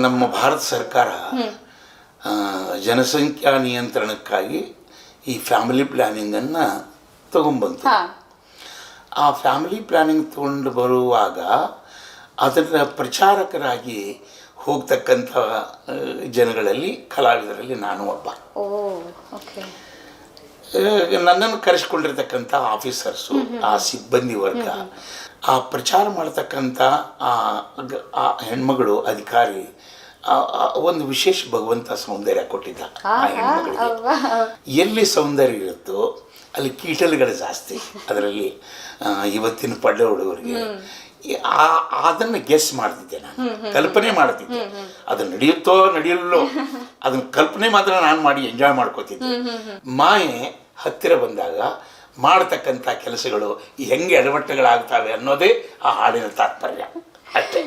ನಮ್ಮ ಭಾರತ ಸರ್ಕಾರ ಜನಸಂಖ್ಯಾ ನಿಯಂತ್ರಣಕ್ಕಾಗಿ ಈ ಫ್ಯಾಮಿಲಿ ಪ್ಲ್ಯಾನಿಂಗನ್ನು ತಗೊಂಡ್ಬಂತು. ಆ ಫ್ಯಾಮಿಲಿ ಪ್ಲ್ಯಾನಿಂಗ್ ತಗೊಂಡು ಬರುವಾಗ ಅದರ ಪ್ರಚಾರಕರಾಗಿ ಹೋಗ್ತಕ್ಕಂಥ ಜನಗಳಲ್ಲಿ ಕಲಾವಿದರಲ್ಲಿ ನಾನು ಒಬ್ಬ. ನನ್ನನ್ನು ಕರೆಸಿಕೊಂಡಿರ್ತಕ್ಕಂಥ ಆಫೀಸರ್ಸು, ಆ ಸಿಬ್ಬಂದಿ ವರ್ಗ, ಆ ಪ್ರಚಾರ ಮಾಡ್ತಕ್ಕಂಥ ಆ ಹೆಣ್ಮಗಳು ಅಧಿಕಾರಿ ಒಂದು ವಿಶೇಷ ಭಗವಂತ ಸೌಂದರ್ಯ ಕೊಟ್ಟಿದ್ದ ಆ ಹೆಣ್ಮಗಳಿಗೆ. ಎಲ್ಲಿ ಸೌಂದರ್ಯ ಇರುತ್ತೋ ಅಲ್ಲಿ ಕೀಟಲುಗಳು ಜಾಸ್ತಿ. ಅದರಲ್ಲಿ ಇವತ್ತಿನ ಪಡ್ಡೆ ಹುಡುಗರಿಗೆ ಅದನ್ನು ಗೆಸ್ ಮಾಡ್ತಿದ್ದೆ, ನಾನು ಕಲ್ಪನೆ ಮಾಡ್ತಿದ್ದೆ. ಅದು ನಡೆಯುತ್ತೋ ನಡೆಯಲ್ಲೋ ಅದನ್ನ ಕಲ್ಪನೆ ಮಾತ್ರ ನಾನು ಮಾಡಿ ಎಂಜಾಯ್ ಮಾಡ್ಕೋತಿದ್ದೆ. ಮಾಯೆ ಹತ್ತಿರ ಬಂದಾಗ ಮಾಡ್ತಕ್ಕಂಥ ಕೆಲಸಗಳು ಹೆಂಗೆ ಎಡವಟ್ಟುಗಳಾಗ್ತವೆ ಅನ್ನೋದೇ ಆ ಹಾಡಿನ ತಾತ್ಪರ್ಯ ಅಷ್ಟೇ.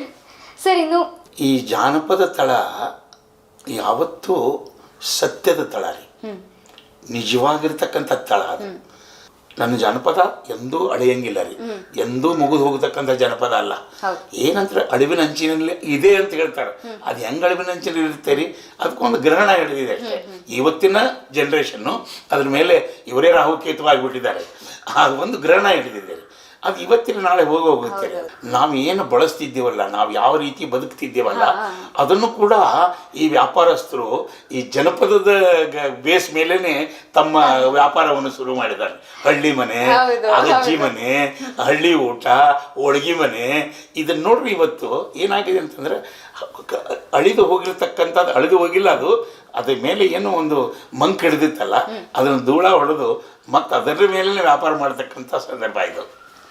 ಸರ್, ಇನ್ನು ಈ ಜಾನಪದ ತಳ ಯಾವತ್ತೂ ಸತ್ಯದ ತಳ ರೀ, ನಿಜವಾಗಿರ್ತಕ್ಕಂಥ ತಳ ಅದು. ನನ್ನ ಜನಪದ ಎಂದೂ ಅಳೆಯಂಗಿಲ್ಲ ರೀ, ಎಂದೂ ಮುಗಿದು ಹೋಗತಕ್ಕಂಥ ಜನಪದ ಅಲ್ಲ. ಏನಂದ್ರೆ ಅಳಿವಿನ ಅಂಚಿನಲ್ಲಿ ಇದೆ ಅಂತ ಹೇಳ್ತಾರೆ. ಅದು ಹೆಂಗೆ ಅಳಿವಿನ ಅಂಚಿನಲ್ಲಿ ಇರುತ್ತೆ ರೀ, ಅದಕ್ಕೊಂದು ಗ್ರಹಣ ಹಿಡಿದಿದೆ ಅಷ್ಟೇ. ಇವತ್ತಿನ ಜನ್ರೇಷನ್ನು ಅದ್ರ ಮೇಲೆ ಇವರೇ ರಾಹುಕೇತುವಾಗಿಬಿಟ್ಟಿದ್ದಾರೆ. ಅದು ಒಂದು ಗ್ರಹಣ ಹಿಡಿದಿದೆ ರೀ. ಅದು ಇವತ್ತಿನ ನಾಳೆ ಹೋಗುತ್ತೆ. ನಾವು ಏನು ಬಳಸ್ತಿದ್ದೇವಲ್ಲ, ನಾವು ಯಾವ ರೀತಿ ಬದುಕ್ತಿದ್ದೇವಲ್ಲ, ಅದನ್ನು ಕೂಡ ಈ ವ್ಯಾಪಾರಸ್ಥರು ಈ ಜನಪದದ ಬೇಸ್ ಮೇಲೇನೆ ತಮ್ಮ ವ್ಯಾಪಾರವನ್ನು ಶುರು ಮಾಡಿದ್ದಾರೆ. ಹಳ್ಳಿ ಮನೆ, ಅಜ್ಜಿ ಮನೆ, ಹಳ್ಳಿ ಊಟ, ಹೋಳ್ಗಿ ಮನೆ, ಇದನ್ನ ನೋಡ್ರಿ ಇವತ್ತು ಏನಾಗಿದೆ ಅಂತಂದ್ರೆ ಅಳಿದು ಹೋಗಿರ್ತಕ್ಕಂಥದ್ದು ಅಳಿದು ಹೋಗಿಲ್ಲ, ಅದು ಅದ್ರ ಮೇಲೆ ಏನೋ ಒಂದು ಮಂಕ್ ಹಿಡಿದಿತ್ತಲ್ಲ, ಅದನ್ನು ಧೂಳ ಹೊಡೆದು ಮತ್ತೆ ಅದರ ಮೇಲೆ ವ್ಯಾಪಾರ ಮಾಡ್ತಕ್ಕಂಥ ಸಂದರ್ಭ ಇದು.